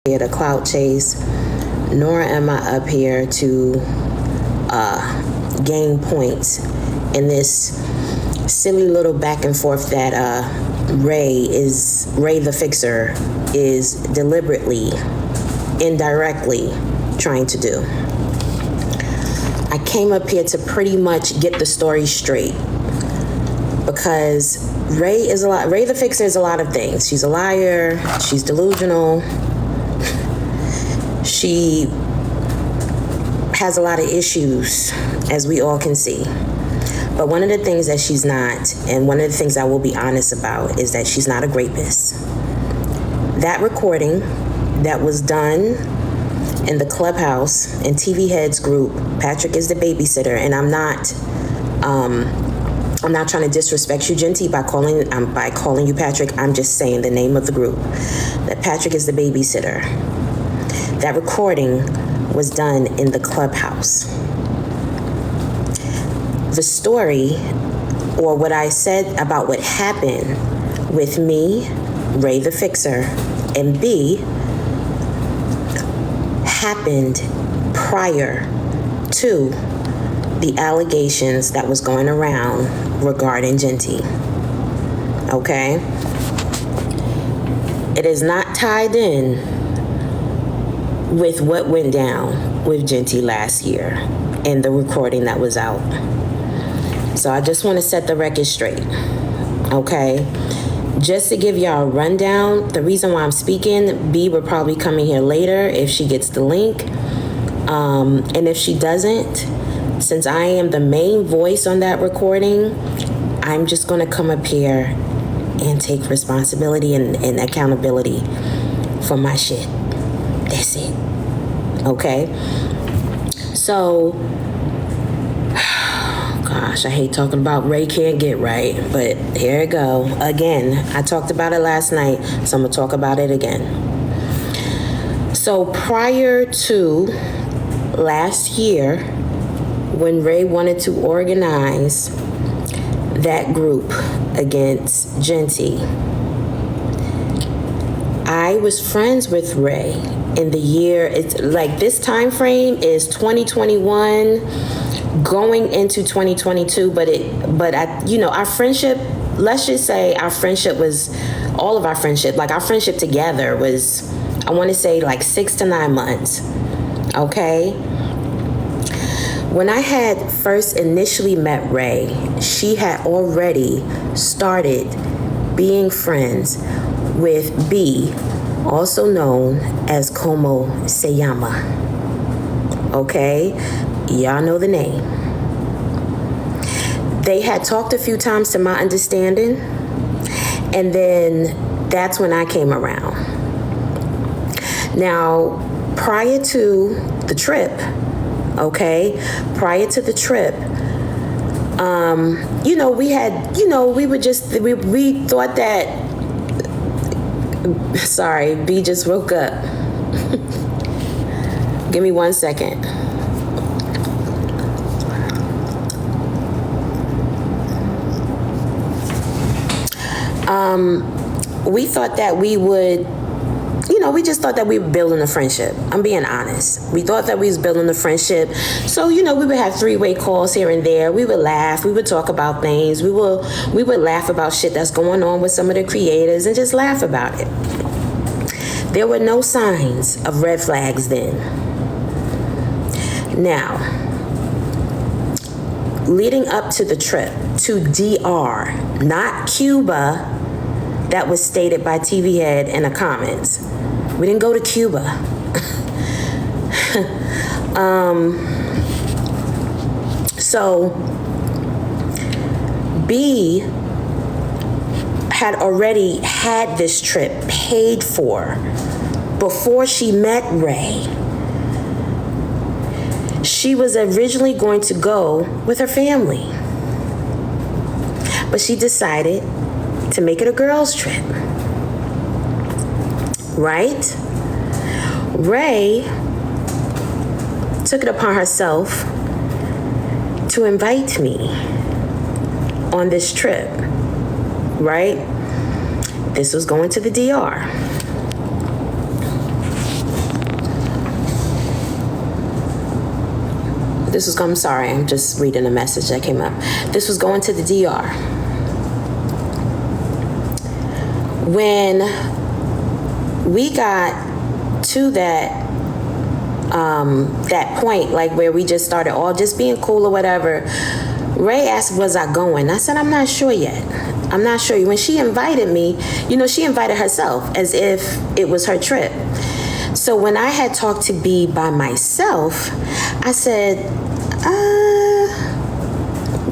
here to clout chase, nor am I up here to gain points in this silly little back and forth that Ray the Fixer is deliberately, indirectly trying to do. I came up here to pretty much get the story straight, because Ray the Fixer is a lot of things. She's a liar, she's delusional, she has a lot of issues, as we all can see. But one of the things that she's not, and one of the things I will be honest about, is that she's not a rapist. That recording that was done in the Clubhouse and TV Heads group, Patrick is the babysitter, and I'm not trying to disrespect you, Genty, by calling you Patrick. I'm just saying the name of the group, that Patrick is the babysitter. That recording was done in the Clubhouse. The story, or what I said about what happened with me, Ray the Fixer, and B, happened prior to the allegations that was going around regarding Genty. Okay? It is not tied in with what went down with Genty last year and the recording that was out. So I just want to set the record straight, okay? Just to give y'all a rundown, the reason why I'm speaking, B will probably come in here later if she gets the link. And if she doesn't, since I am the main voice on that recording, I'm just going to come up here and take responsibility and accountability for my shit. That's it. Okay? So, gosh, I hate talking about Ray can't get right, but here it go. Again, I talked about it last night, so I'm going to talk about it again. So prior to last year, when Ray wanted to organize that group against Genty, I was friends with Ray in the year, it's like this time frame is 2021 going into 2022, but our friendship, let's just say our friendship was, all of our friendship, like our friendship together was, I want to say like 6 to 9 months. Okay? When I had first initially met Ray, she had already started being friends with B, also known as Como Se Llama. Okay? Y'all know the name. They had talked a few times to my understanding, and then that's when I came around. Now, prior to the trip, okay, we thought that, sorry, B just woke up. Give me 1 second. We thought that we would, we just thought that we were building a friendship. I'm being honest. We thought that we was building a friendship. So, we would have 3-way calls here and there. We would laugh. We would talk about things. We would laugh about shit that's going on with some of the creators and just laugh about it. There were no signs of red flags then. Now, leading up to the trip to DR, not Cuba, that was stated by TV Head in the comments. We didn't go to Cuba. So B had already had this trip paid for before she met Ray. She was originally going to go with her family, but she decided to make it a girls' trip. Right? Ray took it upon herself to invite me on this trip. Right? This was going to the DR. I'm sorry, I'm just reading a message that came up. This was going to the DR. When we got to that point, like where we just started all just being cool or whatever, Ray asked, was I going? I said, I'm not sure yet. I'm not sure. When she invited me, she invited herself as if it was her trip. So when I had talked to B by myself, I said,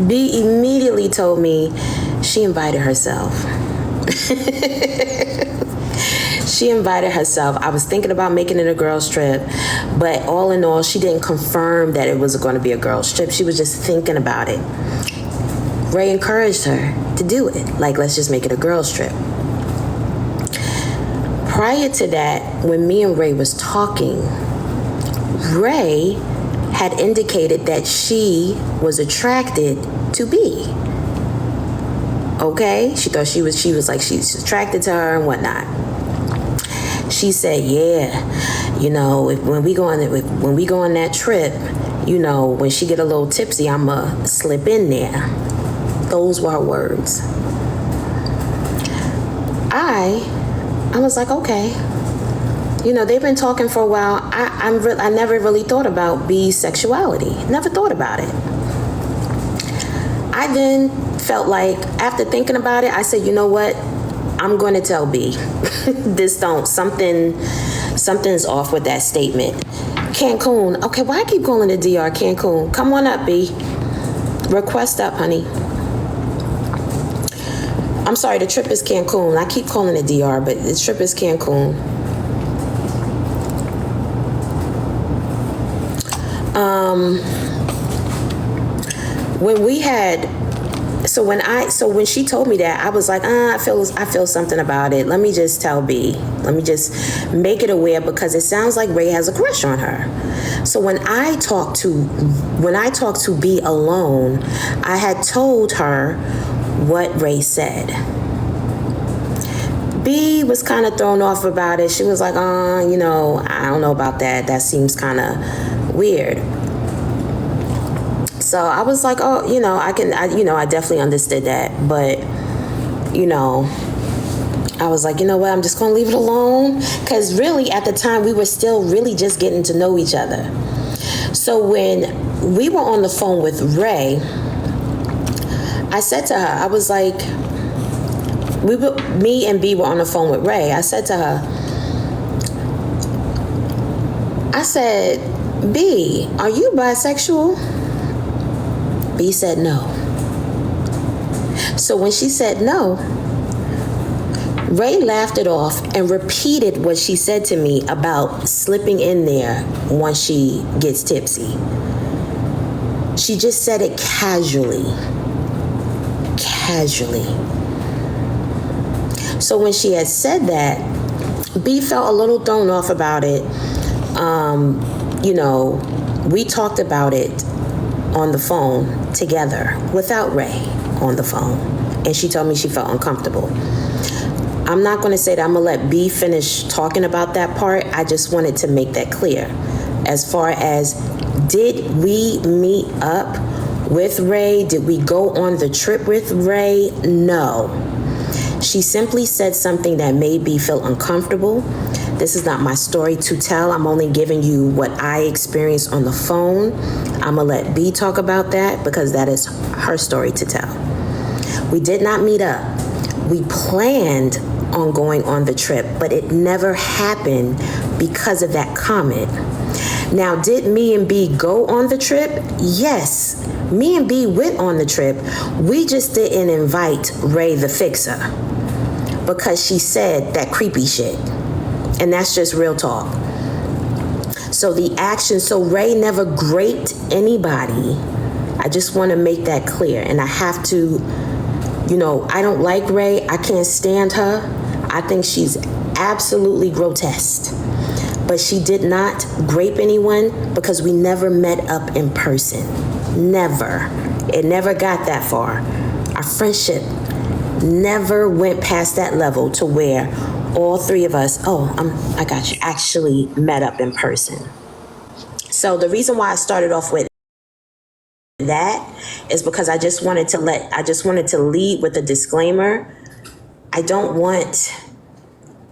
B immediately told me she invited herself. She invited herself. I was thinking about making it a girls' trip, but all in all, she didn't confirm that it was going to be a girls' trip. She was just thinking about it. Ray encouraged her to do it. Like, let's just make it a girls' trip. Prior to that, when me and Ray was talking, Ray had indicated that she was attracted to B. Okay? She thought she was like, she's attracted to her and whatnot. She said, yeah, when we go on that trip, when she get a little tipsy, I'ma slip in there. Those were her words. I was like, okay. They've been talking for a while. I never really thought about B's sexuality. Never thought about it. I then felt like, after thinking about it, I said, you know what? I'm going to tell B. Something's off with that statement. Cancun. Okay, why I keep calling the DR Cancun? Come on up, B. Request up, honey. I'm sorry, the trip is Cancun. I keep calling it DR, but the trip is Cancun. When she told me that, I was like, I feel something about it. Let me just tell B. Let me just make it aware, because it sounds like Ray has a crush on her. So when I talked to B alone, I had told her what Ray said. B was kind of thrown off about it. She was like, I don't know about that. That seems kind of weird. So I was like, I definitely understood that. But, I was like, you know what, I'm just going to leave it alone. Because really, at the time, we were still really just getting to know each other. So when we were on the phone with Ray, I said to her, I was like, me and B were on the phone with Ray. I said to her, I said, B, are you bisexual? B said no. So when she said no, Ray laughed it off and repeated what she said to me about slipping in there once she gets tipsy. She just said it casually. So when she had said that, B felt a little thrown off about it. We talked about it on the phone together without Ray on the phone, and she told me she felt uncomfortable. I'm not going to say that I'm going to let B finish talking about that part. I just wanted to make that clear. As far as, did we meet up with Ray? Did we go on the trip with Ray? No. She simply said something that made B feel uncomfortable. This is not my story to tell. I'm only giving you what I experienced on the phone. I'm going to let B talk about that, because that is her story to tell. We did not meet up. We planned on going on the trip, but it never happened because of that comment. Now, did me and B go on the trip? Yes, me and B went on the trip. We just didn't invite Ray the Fixer, because she said that creepy shit. And that's just real talk. So so Ray never graped anybody. I just want to make that clear. And I have to, I don't like Ray. I can't stand her. I think she's absolutely grotesque. But she did not grape anyone, because we never met up in person. Never. It never got that far. Our friendship never went past that level to where all three of us, I got you, actually met up in person. So the reason why I started off with that is because I just wanted to lead with a disclaimer. I don't want,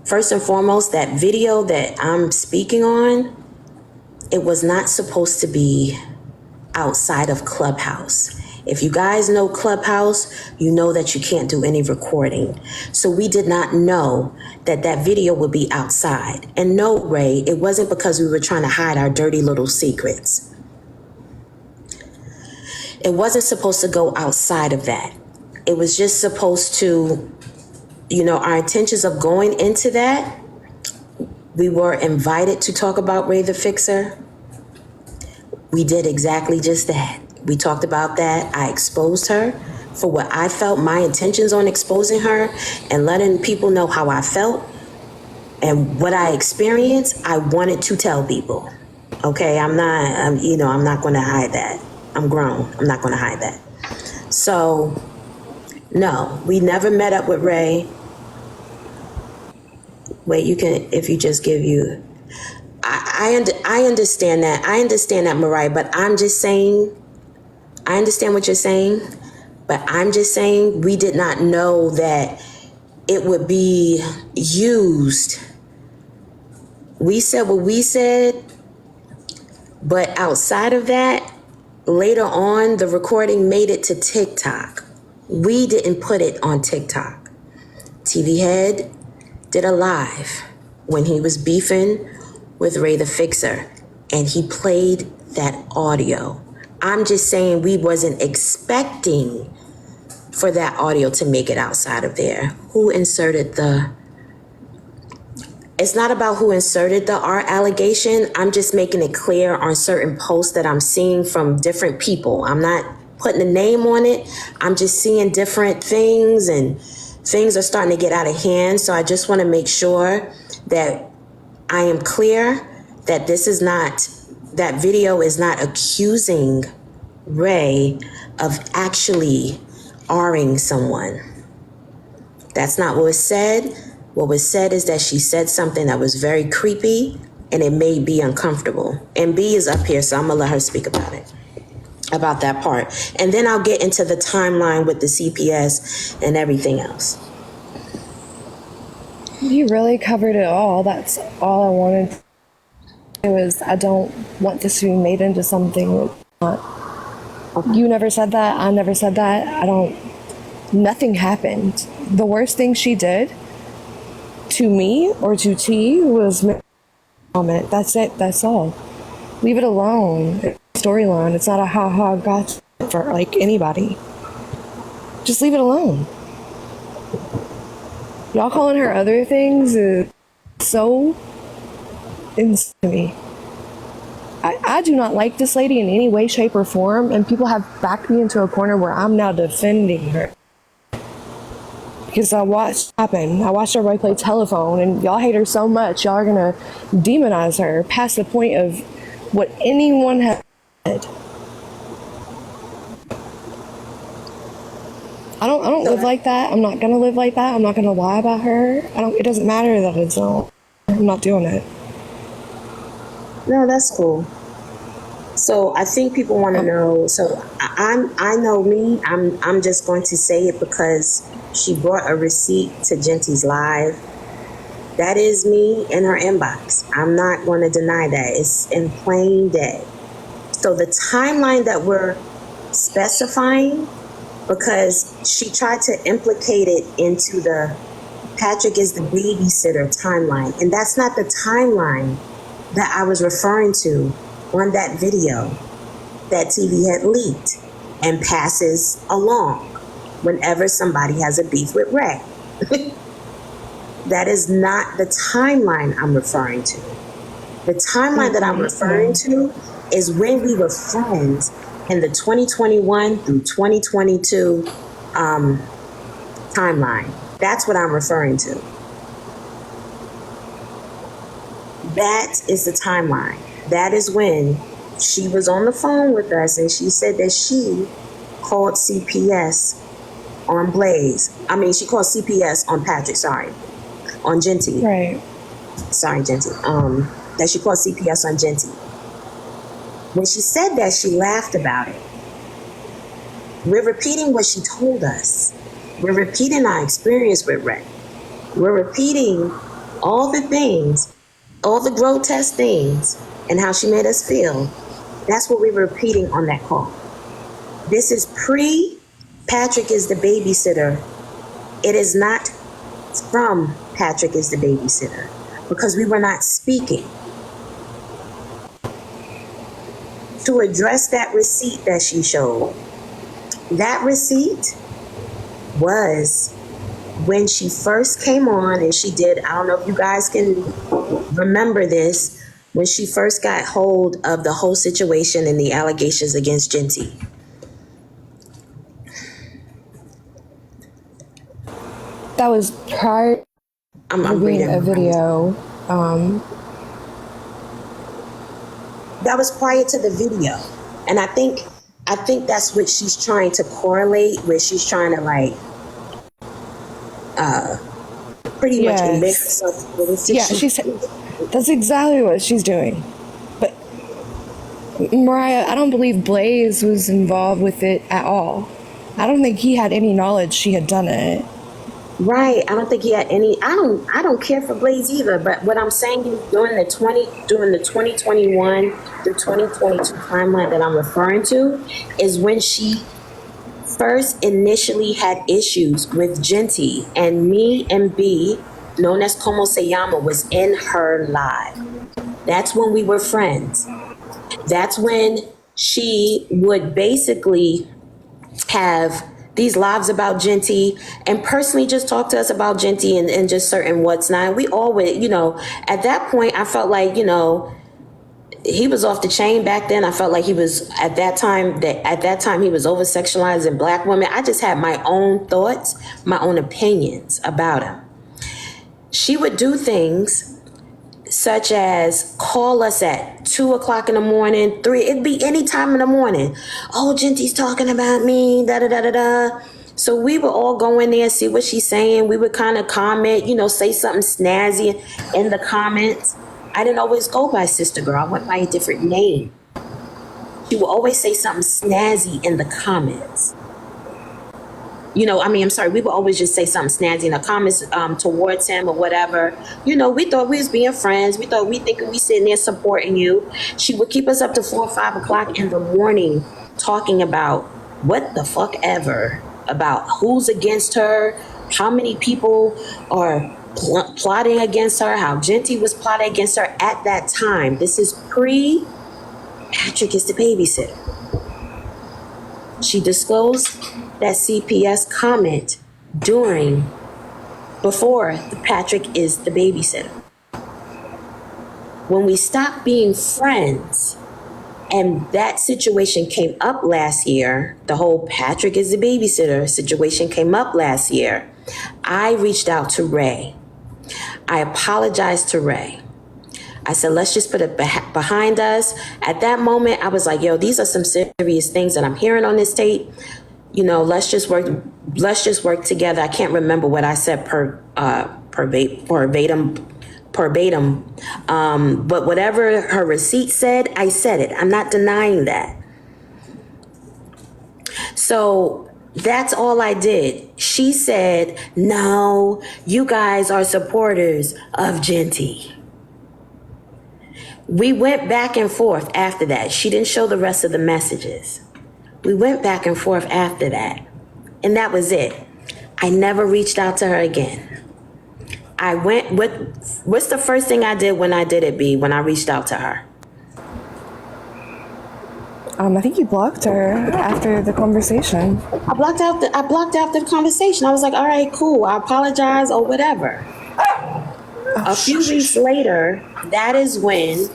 first and foremost, that video that I'm speaking on, it was not supposed to be outside of Clubhouse. If you guys know Clubhouse, you know that you can't do any recording. So we did not know that that video would be outside. And no, Ray, it wasn't because we were trying to hide our dirty little secrets. It wasn't supposed to go outside of that. It was just supposed to, our intentions of going into that, we were invited to talk about Ray the Fixer. We did exactly just that. We talked about that. I exposed her for what I felt, my intentions on exposing her and letting people know how I felt and what I experienced. I wanted to tell people. Okay, I'm not going to hide that. I'm grown. I'm not going to hide that. So, no, we never met up with Ray. Wait, you can, if you just give you, I understand that. I understand that, Mariah, but I'm just saying, I understand what you're saying, but I'm just saying we did not know that it would be used. We said what we said, but outside of that, later on, the recording made it to TikTok. We didn't put it on TikTok. TV Head did a live when he was beefing with Ray the Fixer, and he played that audio. I'm just saying we wasn't expecting for that audio to make it outside of there. Who inserted the... It's not about who inserted the art allegation. I'm just making it clear on certain posts that I'm seeing from different people. I'm not putting a name on it. I'm just seeing different things, and things are starting to get out of hand. So I just want to make sure that I am clear that that video is not accusing Ray of actually R-ing someone. That's not what was said. What was said is that she said something that was very creepy and it made B uncomfortable. And B is up here, so I'm gonna let her speak about it, about that part. And then I'll get into the timeline with the CPS and everything else. You really covered it all. That's all I wanted. It was, I don't want this to be made into something that's not. Okay. You never said that. I never said that. Nothing happened. The worst thing she did to me or to T was comment. That's it. That's all. Leave it alone. It's a storyline. It's not a ha-ha gotcha for like anybody. Just leave it alone. Y'all calling her other things is so insane to me. I do not like this lady in any way, shape, or form, and people have backed me into a corner where I'm now defending her. Because I watched it happen. I watched everybody play telephone, and y'all hate her so much, y'all are gonna demonize her past the point of what anyone has said. I don't live like that. I'm not gonna live like that. I'm not gonna lie about her. It doesn't matter that it's all. I'm not doing it. No, that's cool. So I think people want to know. So I know me. I'm just going to say it because she brought a receipt to Genty's live. That is me in her inbox. I'm not going to deny that. It's in plain day. So the timeline that we're specifying, because she tried to implicate it into the Patrick is the babysitter timeline, and that's not the timeline that I was referring to on that video that TV had leaked and passes along whenever somebody has a beef with Ray. That is not the timeline I'm referring to. The timeline that I'm referring to is when we were friends in the 2021 through 2022 timeline. That's what I'm referring to. That is the timeline. That is when she was on the phone with us and she said that she called CPS on Blaze. I mean, she called CPS on Patrick, on Genty. Right. Sorry, Genty. That she called CPS on Genty. When she said that, she laughed about it. We're repeating what she told us. We're repeating our experience with Ray. We're repeating all the things, all the grotesque things, and how she made us feel. That's what we were repeating on that call. This is pre Patrick is the babysitter. It is not from Patrick is the babysitter, because we were not speaking. To address that receipt that she showed, that receipt was when she first came on and she did, I don't know if you guys can remember this, when she first got hold of the whole situation and the allegations against Genty. That was prior I'm to reading a video. That was prior to the video. And I think that's what she's trying to correlate, where she's trying to like pretty much embed herself with this situation. Yeah, that's exactly what she's doing. But Mariah, I don't believe Blaze was involved with it at all. I don't think he had any knowledge she had done it. Right. I don't think he had any. I don't care for Blaze either. But what I'm saying is during the 2021 through 2022 timeline that I'm referring to is when she first initially had issues with Genty, and me and B, known as Como Se Llama, was in her live. That's when we were friends. That's when she would basically have these lives about Genty and personally just talk to us about Genty and just certain what's not. We always, at that point, I felt like, he was off the chain back then. I felt like he was at that time he was over sexualizing Black women. I just had my own thoughts, my own opinions about him. She would do things such as call us at 2:00 in the morning, 3, it'd be any time in the morning. Oh, Genty's talking about me, da da da da da. So we would all go in there, see what she's saying. We would kind of comment, say something snazzy in the comments. I didn't always go by Sistahgurl. I went by a different name. She would always say something snazzy in the comments. We would always just say something snazzy in the comments towards him or whatever. We thought we was being friends. We thinking we sitting there supporting you. She would keep us up to 4 or 5 o'clock in the morning talking about what the fuck ever, about who's against her, how many people are plotting against her, how Genty was plotting against her at that time. This is pre Patrick is the babysitter. She disclosed that CPS comment before Patrick is the babysitter. When we stopped being friends and that situation came up last year, the whole Patrick is the babysitter situation came up last year, I reached out to Ray. I apologized to Ray. I said, let's just put it behind us. At that moment, I was like, yo, these are some serious things that I'm hearing on this tape. Let's just work together. I can't remember what I said verbatim. But whatever her receipt said, I said it. I'm not denying that. So that's all I did. She said, no, you guys are supporters of Genty. We went back and forth after that. She didn't show the rest of the messages. We went back and forth after that. And that was it. I never reached out to her again. What's the first thing I did when I did it, B, when I reached out to her? I think you blocked her after the conversation. I blocked out the conversation. I was like, all right, cool. I apologize or whatever. A few weeks later, that is when,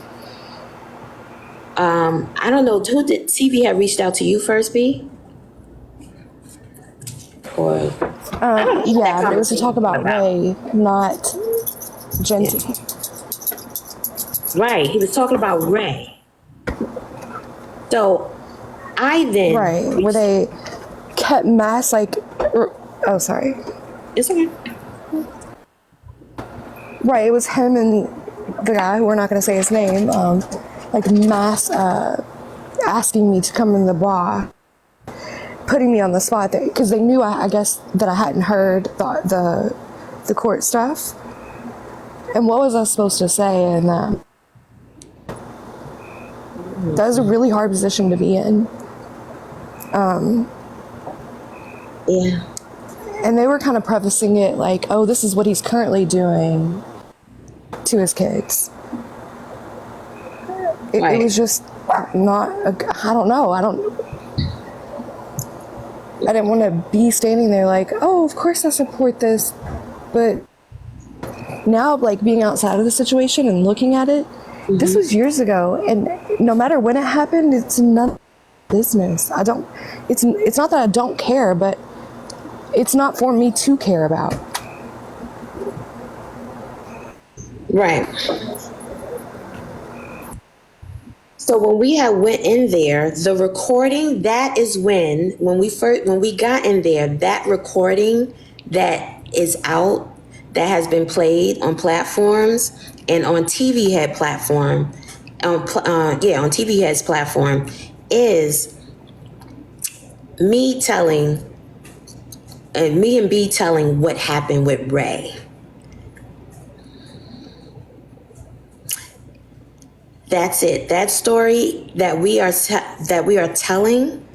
I don't know, who did TV had reached out to you first, B? Or yeah, but it was to talk about Ray, not Genty. Yeah. Right, he was talking about Ray. So I then where they kept oh, sorry. It's okay. Right, it was him and the guy, we're not going to say his name, asking me to come in the bar. putting me on the spot there because they knew I guess that I hadn't heard the court stuff. And what was I supposed to say? And that was a really hard position to be in. Yeah. And they were kind of prefacing it like, oh, this is what he's currently doing to his kids. It was just not, I don't know. I didn't want to be standing there like, oh, of course I support this. But now, like, being outside of the situation and looking at it, this was years ago. And no matter when it happened, it's none business. It's not that I don't care, but it's not for me to care about. Right. So when we had went in there, the recording, that is when we got in there, that recording that is out, that has been played on platforms and on TV Head platform, on TV Head's platform, is me and B telling what happened with Ray. That's it. That story that we are telling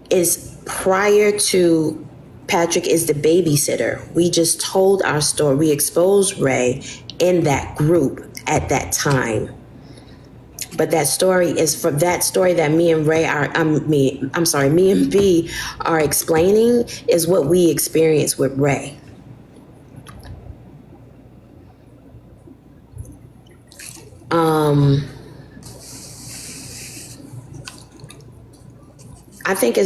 is prior to Patrick is the babysitter. We just told our story. We exposed Ray in that group at that time. But that story is from that story that me and B are explaining is what we experienced with Ray. I think it's